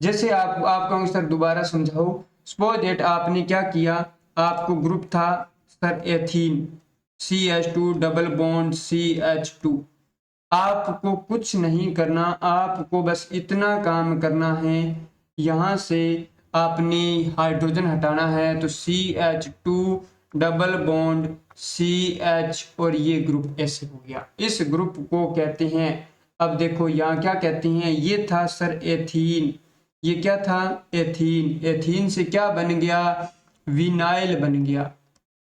Speaker 2: जैसे आप कहोगे सर दोबारा समझाओ। सपोज दैट आपने क्या किया, आपको ग्रुप था sir ethene, CH2 double bond CH2। आपको कुछ नहीं करना, आपको बस इतना काम करना है, यहां से आपने हाइड्रोजन हटाना है तो CH2 डबल बॉन्ड CH और ये ग्रुप ऐसे हो गया। इस ग्रुप को कहते हैं, अब देखो यहाँ क्या कहते हैं, ये था सर एथीन। ये क्या था, एथीन। एथीन से क्या बन गया, विनाइल बन गया।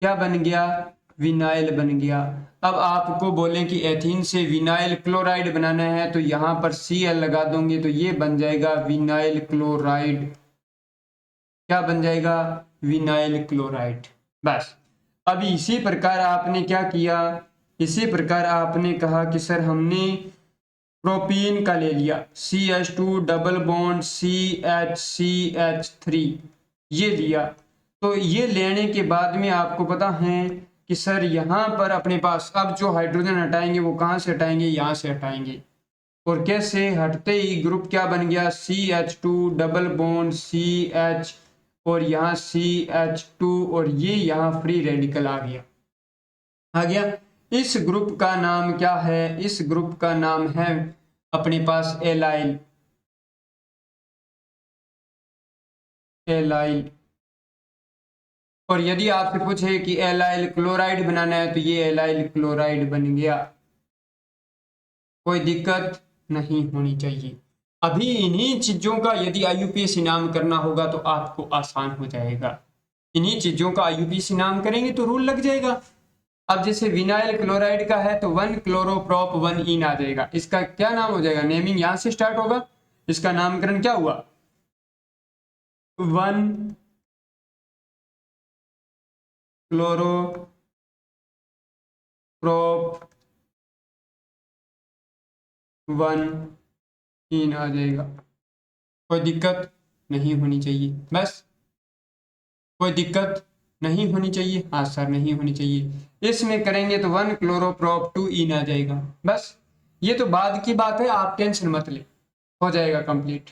Speaker 2: क्या बन गया, विनाइल बन गया। अब आपको बोलें कि एथीन से विनाइल क्लोराइड बनाना है तो यहां पर Cl लगा दोगे तो ये बन जाएगा विनाइल क्लोराइड। क्या बन जाएगा, विनाइल क्लोराइड। बस अभी इसी प्रकार आपने क्या किया, इसी प्रकार आपने कहा कि सर हमने प्रोपीन का ले लिया, CH2 डबल बॉन्ड CH3 ये लिया। तो ये लेने के बाद में आपको पता है कि सर यहाँ पर अपने पास अब जो हाइड्रोजन हटाएंगे वो कहाँ से हटाएंगे, यहाँ से हटाएंगे। और कैसे, हटते ही ग्रुप क्या बन गया, CH2 डबल बॉन्ड CH और यहाँ CH2 और ये यहाँ फ्री रेडिकल आ गया, आ गया। इस ग्रुप का नाम क्या है, इस ग्रुप का नाम है अपने पास एलाइल। एलाइल। और यदि आपसे पूछे कि एलाइल क्लोराइड बनाना है तो ये एलाइल क्लोराइड बन गया, कोई दिक्कत नहीं होनी चाहिए। अभी इन्हीं चीजों का यदि IUPAC नाम करना होगा तो आपको आसान हो जाएगा। इन्हीं चीजों का IUPAC नाम करेंगे तो रूल लग जाएगा। अब जैसे विनाइल क्लोराइड का है तो 1 क्लोरोप्रोप 1 इन आ जाएगा। इसका क्या नाम हो जाएगा? नेमिंग यहां से स्टार्ट होगा। इसका नामकरण क्या हुआ? 1 क्लोरोप्रोप 1 इन आ जाएगा। कोई दिक्कत नहीं होनी चाहिए, बस कोई दिक्कत नहीं होनी चाहिए। हाँ सर, नहीं होनी चाहिए। इसमें करेंगे तो 1 क्लोरोप्रोप 2 इन आ जाएगा। बस ये तो बाद की बात है, आप टेंशन मत ले, हो जाएगा कंप्लीट।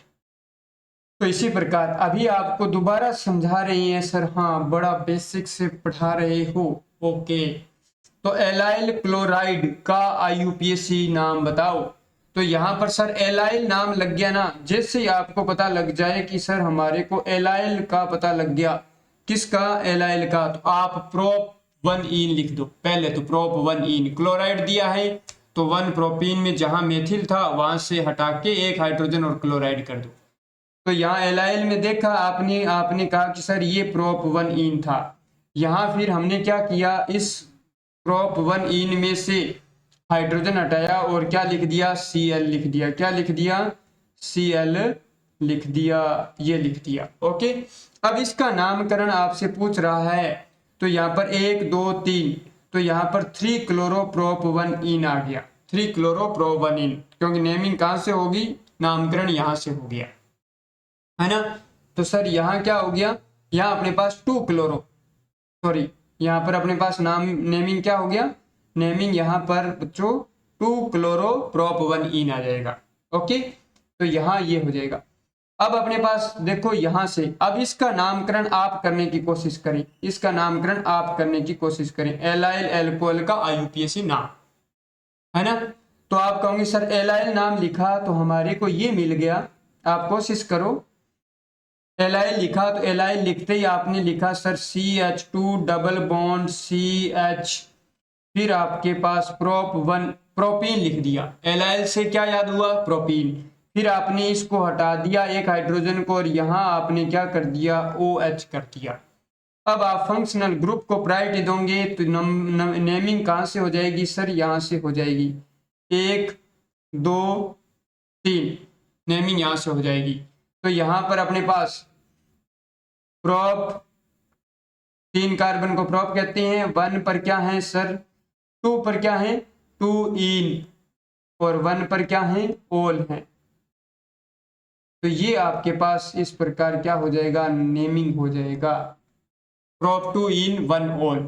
Speaker 2: तो इसी प्रकार अभी आपको दोबारा समझा रही हैं सर, हाँ बड़ा बेसिक से पढ़ा रहे हो, ओके। तो एलाइल क्लोराइड का IUPAC नाम बताओ। तो यहाँ पर सर एलाइल नाम लग गया ना, जैसे ही आपको पता लग जाए कि सर हमारे को एलाइल का पता लग गया, किसका? एलाइल का, तो आप प्रोप 1 इन लिख दो। पहले तो प्रोप 1 इन क्लोराइड दिया है तो 1 प्रोपीन में जहां मेथिल था वहां से हटा के एक हाइड्रोजन और क्लोराइड कर दो। तो यहाँ एलाइल में देखा आपने आपने कहा कि सर ये प्रोप 1 इन था। यहाँ फिर हमने क्या किया, इस प्रोप 1 इन में से हाइड्रोजन हटाया और क्या लिख दिया? Cl लिख दिया। क्या लिख दिया? Cl लिख दिया, ये लिख दिया, ओके। अब इसका नामकरण आपसे पूछ रहा है तो यहाँ पर 1 2 3, तो यहाँ पर 3 क्लोरोप्रोप 1 इन आ गया। 3 क्लोरोप्रोप 1 इन, क्योंकि नेमिंग कहाँ से होगी? नामकरण यहाँ से हो गया, है ना। तो सर यहाँ क्या हो गया? यहाँ अपने पास 2 क्लोरो, सॉरी यहाँ पर अपने पास नाम नेमिंग क्या हो गया? नेमिंग यहाँ पर बच्चों 2 क्लोरोप्रोप 1 इन आ जाएगा, ओके। तो यहाँ ये हो जाएगा। अब अपने पास देखो यहाँ से, अब इसका नामकरण आप करने की कोशिश करें, इसका नामकरण आप करने की कोशिश करें। एलाइल एल्कोहल का IUPAC नाम, है ना। तो आप कहोगे सर एलाइल नाम लिखा तो हमारे को ये मिल गया। आप कोशिश करो, एलाइल लिखा तो एलाइल लिखते ही आपने लिखा sir CH2 double bond CH, फिर आपके पास प्रोप 1 प्रोपीन लिख दिया। एलाइल से क्या याद हुआ? प्रोपीन। फिर आपने इसको हटा दिया एक हाइड्रोजन को और यहाँ आपने क्या कर दिया? OH कर दिया। अब आप फंक्शनल ग्रुप को प्रायोरिटी दोगे तो नेमिंग कहाँ से हो जाएगी सर? यहाँ से हो जाएगी। 1 2 3 नेमिंग यहाँ से हो जाएगी। तो यहाँ पर अपने पास प्रोप 3 कार्बन को प्रोप कहते हैं। 1 पर क्या है सर? 2 पर क्या है? 2 इन, और 1 पर क्या है? ओल है। तो ये आपके पास इस प्रकार क्या हो जाएगा? नेमिंग हो जाएगा। प्रोप 2 इन 1 ओल,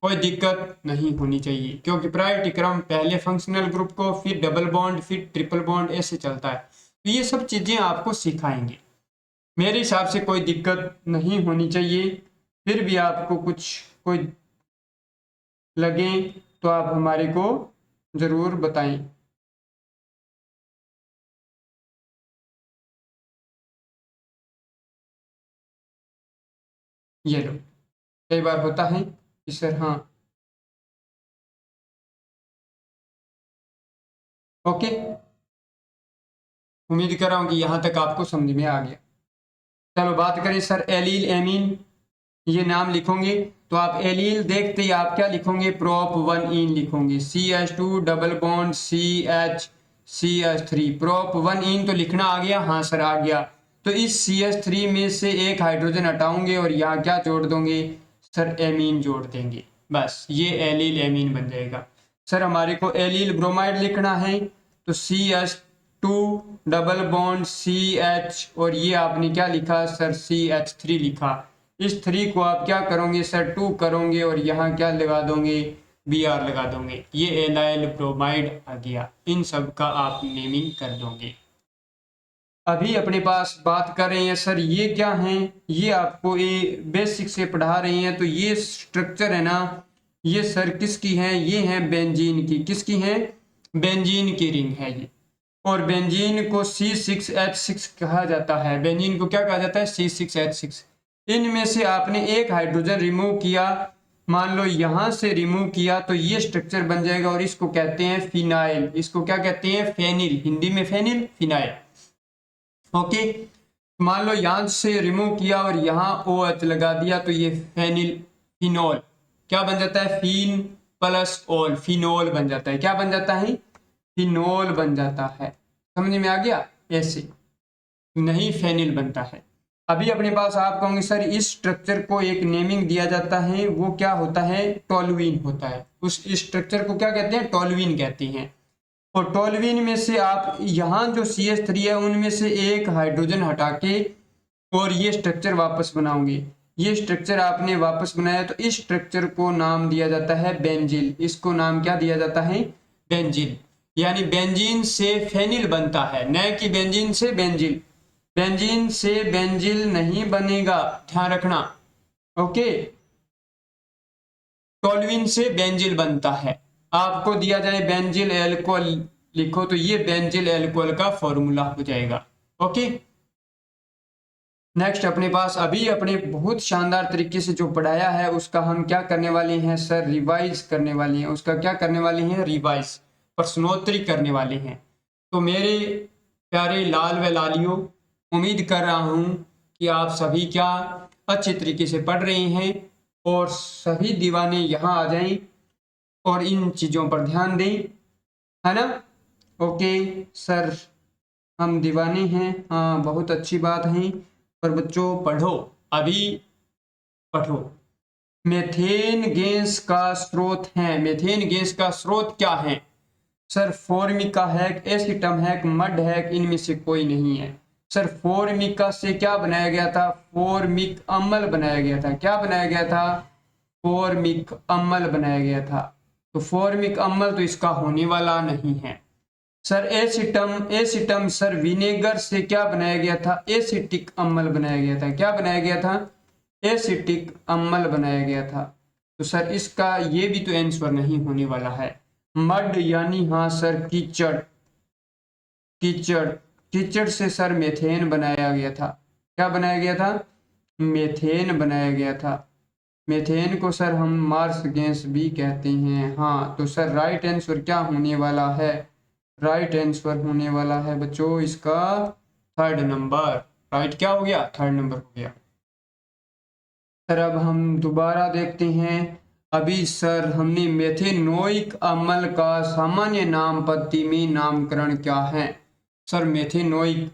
Speaker 2: कोई दिक्कत नहीं होनी चाहिए, क्योंकि प्रायोरिटी क्रम पहले फंक्शनल ग्रुप को, फिर डबल बॉन्ड, फिर ट्रिपल बॉन्ड, ऐसे चलता है। तो ये सब चीजें आपको सिखाएंगे। मेरे हिसाब से कोई दिक्कत नहीं होनी चाहिए। फिर भी आपको कुछ कोई लगे तो आप हमारे को जरूर बताएं। ये लो, कई बार होता है कि सर हाँ, ओके। उम्मीद कर रहा हूं कि यहां तक आपको समझ में आ गया। चलो बात करें सर एलील एमीन, ये नाम लिखोगे तो आप एलील देखते ही आप क्या लिखोगे? प्रोप 1 इन लिखोगे। CH2 double bond CH3, prop 1 इन तो लिखना आ गया? हाँ सर आ गया। तो इस CH3 में से एक हाइड्रोजन हटाओगे और यहाँ क्या जोड़ दोगे सर? एमीन जोड़ देंगे, बस ये एलील एमीन बन जाएगा। सर हमारे को एलील ब्रोमाइड लिखना है तो CH2 डबल बॉन्ड CH, और ये आपने क्या लिखा सर? CH3 लिखा। इस 3 को आप क्या करोगे सर? 2 करोगे और यहाँ क्या लगा दोगे? Br लगा दोगे। ये एलाइल ब्रोमाइड आ गया। इन सब का आप नेमिंग कर दोगे। अभी अपने पास बात कर रहे हैं सर ये क्या है? ये आपको ये बेसिक से पढ़ा रही हैं। तो ये स्ट्रक्चर है ना, ये सर किसकी है? ये है बेंजीन की। किसकी है? बेंजीन की रिंग है ये। और बेंजीन को C6H6 कहा जाता है। बेंजीन को क्या कहा जाता है? C6H6। इनमें से आपने एक हाइड्रोजन रिमूव किया, मान लो यहां से रिमूव किया, तो ये स्ट्रक्चर बन जाएगा और इसको कहते हैं फिनाइल। इसको क्या कहते हैं? फेनिल, हिंदी में फेनिल, फिनाइल। ओके, मान लो यहां से रिमूव किया और यहाँ OH लगा दिया, तो ये फेनिल फिनोल क्या बन जाता है? फीन प्लस ओल, फिनोल बन जाता है। क्या बन जाता है? फिनोल बन जाता है। समझ में आ गया? ऐसे नहीं फेनिल बनता है। अभी अपने पास आप कहोगे सर इस स्ट्रक्चर को एक नेमिंग दिया जाता है, वो क्या होता है? टोल्यूइन होता है। उस स्ट्रक्चर को क्या कहते हैं? टोल्यूइन कहते हैं। और टोल्यूइन में से आप यहाँ जो CH3 है उनमें से एक हाइड्रोजन हटा के और ये स्ट्रक्चर वापस बनाओगे। ये स्ट्रक्चर आपने वापस बनाया तो इस स्ट्रक्चर को नाम दिया जाता है बेंजील। इसको नाम क्या दिया जाता है? बेंजील। यानी बेंजीन से फेनिल बनता है, न कि बेंजीन से बेंजील। बेंजीन से बेंजील नहीं बनेगा, ध्यान रखना। ओके, टोल्यूइन से बेंजील बनता है। आपको दिया जाए बेंजील एल्कोहल लिखो, तो ये बेंजील एल्कोहल का फॉर्मूला हो जाएगा। ओके, नेक्स्ट अपने पास अभी अपने बहुत शानदार तरीके से जो पढ़ाया है उसका हम क्या करने वाले हैं सर? रिवाइज करने वाले हैं। उसका क्या करने वाले हैं? रिवाइज, प्रश्नोत्तरी करने वाले हैं। तो मेरे प्यारे लाल व लालियों, उम्मीद कर रहा हूं कि आप सभी क्या अच्छे तरीके से पढ़ रहे हैं और सभी दीवाने यहाँ आ जाएं और इन चीज़ों पर ध्यान दें, है ना? ओके सर, हम दीवाने हैं, हाँ बहुत अच्छी बात है। पर बच्चों पढ़ो, अभी पढ़ो। मेथेन गैस का स्रोत है। मेथेन गैस का स्रोत क्या है सर? फॉर्मिका है, एसिटम है, मड है, इनमें से कोई नहीं है। सर फॉर्मिका से क्या बनाया गया था? फॉर्मिक अम्ल बनाया गया था। क्या बनाया गया था? फॉर्मिक अम्ल बनाया गया था। तो फॉर्मिक अम्ल तो इसका होने वाला नहीं है। सर एसिटम, एसिटम सर विनेगर से क्या बनाया गया था? एसिटिक अम्ल बनाया गया था। क्या बनाया गया था? एसिटिक अम्ल बनाया गया था। तो सर इसका ये भी तो आंसर नहीं होने वाला है। मड यानी हाँ सर कीचड़, कीचड़, कीचड़ से सर मेथेन बनाया गया था। क्या बनाया गया था? मेथेन बनाया गया था। मेथेन को सर हम मार्स गैस भी कहते हैं। हाँ, तो सर राइट आंसर क्या होने वाला है? राइट आंसर होने वाला है बच्चों इसका 3rd नंबर। राइट क्या हो गया? 3rd नंबर हो गया। सर अब हम दोबारा देखते हैं। अभी सर हमने मेथेनोइक अम्ल का सामान्य नाम पद्धति में नामकरण क्या है? सर मेथेनोइक,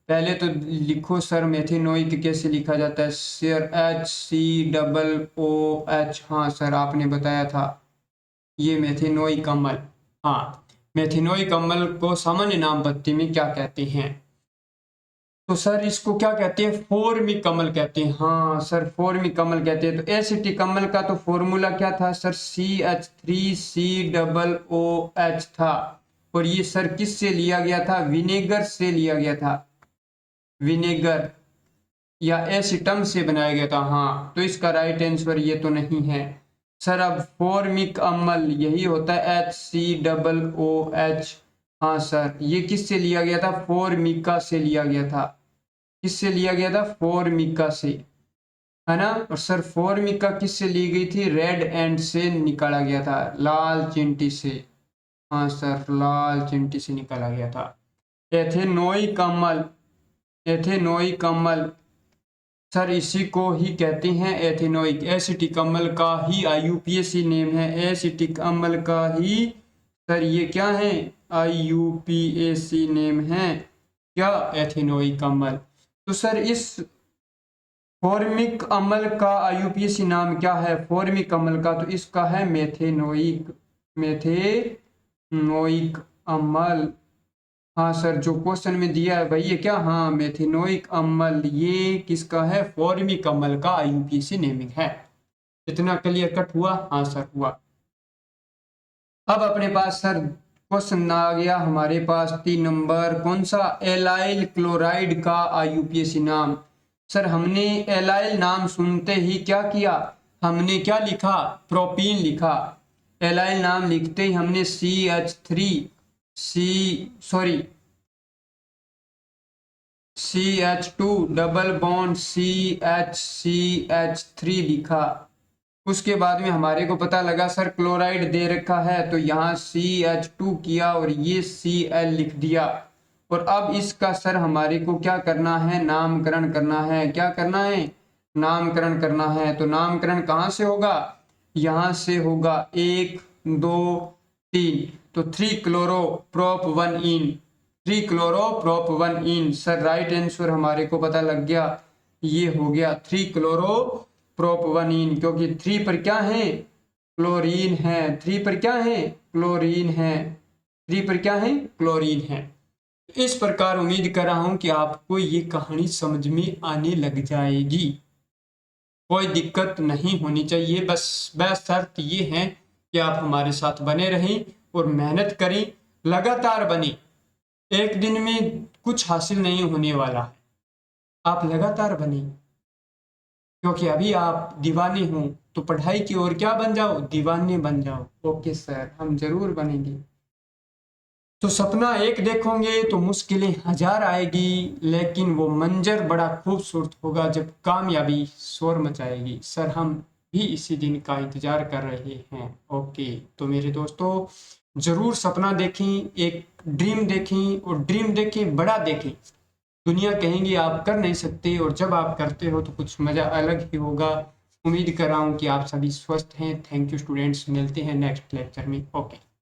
Speaker 2: पहले तो लिखो सर मेथेनोइक कैसे लिखा जाता है? Sir HCOOH। हाँ सर आपने बताया था ये मेथेनोइक अम्ल। हाँ, मेथेनोइक अम्ल को सामान्य नाम पद्धति में क्या कहते हैं? तो सर इसको क्या कहते हैं? फॉर्मिक अम्ल कहते हैं। हाँ सर फॉर्मिक अम्ल कहते हैं। तो एसिटिक अम्ल का तो फॉर्मूला क्या था सर? CH3COOH था। और ये सर किस से लिया गया था? विनेगर से लिया गया था। विनेगर या एसिटम से बनाया गया था। हाँ, तो इसका राइट आंसर ये तो नहीं है सर। अब फॉर्मिक अम्ल यही होता है HCOOH। हाँ सर, ये किस से लिया गया था? फॉर्मिका से लिया गया था। किससे लिया गया था? फॉर्मिका से, है ना? और सर फॉर्मिका किससे ली गई थी? रेड एंड से निकाला गया था, लाल चिंटी से। हाँ सर, लाल चिंटी से निकाला गया था। एथेनोइक अम्ल, एथेनोइक अम्ल सर इसी को ही कहते हैं एथेनोइक। एसिटिक अम्ल का ही IUPAC नेम है। एसिटिक अम्ल का ही सर ये क्या है? IUPAC नेम है क्या? एथेनोइक अम्ल। तो सर इस फॉर्मिक अम्ल का IUPAC नाम क्या है? फॉर्मिक अम्ल का तो इसका है मेथेनोइक, मेथेनोइक अम्ल। हाँ सर, जो क्वेश्चन में दिया है वही है क्या? हाँ, मेथेनोइक अम्ल ये किसका है? फॉर्मिक अम्ल का IUPAC नेमिंग है। इतना क्लियर कट हुआ? हाँ सर हुआ। अब अपने पास सर क्वेश्चन आ गया हमारे पास 3 नंबर। कौन सा? एलाइल क्लोराइड का IUPAC नाम। सर हमने एलाइल नाम सुनते ही क्या किया? हमने क्या लिखा? प्रोपीन लिखा। एलाइल नाम लिखते ही हमने CH3 sorry CH2 double bond CH3 लिखा। उसके बाद में हमारे को पता लगा सर क्लोराइड दे रखा है, तो यहाँ CH2 किया और ये Cl लिख दिया। और अब इसका सर हमारे को क्या करना है, नामकरण करना है। क्या करना है, नामकरण करना है। तो नामकरण कहाँ से होगा, यहाँ से होगा। 1 2 3, तो 3 क्लोरो प्रोप 1 इन, 3 क्लोरो प्रोप 1 इन। सर राइट आंसर हमारे को पता लग गया, ये हो गया 3 क्लोरो प्रोप 1 इन, क्योंकि 3 पर क्या है, क्लोरीन है। 3 पर क्या है, क्लोरीन है। 3 पर क्या है, क्लोरीन है। इस प्रकार उम्मीद कर रहा हूं कि आपको ये कहानी समझ में आने लग जाएगी, कोई दिक्कत नहीं होनी चाहिए। बस शर्त ये है कि आप हमारे साथ बने रहें और मेहनत करें, लगातार बने। एक दिन में कुछ हासिल नहीं होने वाला है, आप लगातार बने, क्योंकि अभी आप दीवाने हो तो पढ़ाई की ओर क्या बन जाओ, दीवाने बन जाओ। ओके सर, हम जरूर बनेंगे। तो सपना एक देखोगे तो मुश्किलें 1000 आएगी, लेकिन वो मंजर बड़ा खूबसूरत होगा जब कामयाबी शोर मचाएगी। सर हम भी इसी दिन का इंतजार कर रहे हैं। ओके, तो मेरे दोस्तों जरूर सपना देखें, एक ड्रीम देखें, और ड्रीम देखें, बड़ा देखें। दुनिया कहेंगी आप कर नहीं सकते, और जब आप करते हो तो कुछ मजा अलग ही होगा। उम्मीद कर रहा हूँ कि आप सभी स्वस्थ हैं। थैंक यू स्टूडेंट्स, मिलते हैं नेक्स्ट लेक्चर में। ओके।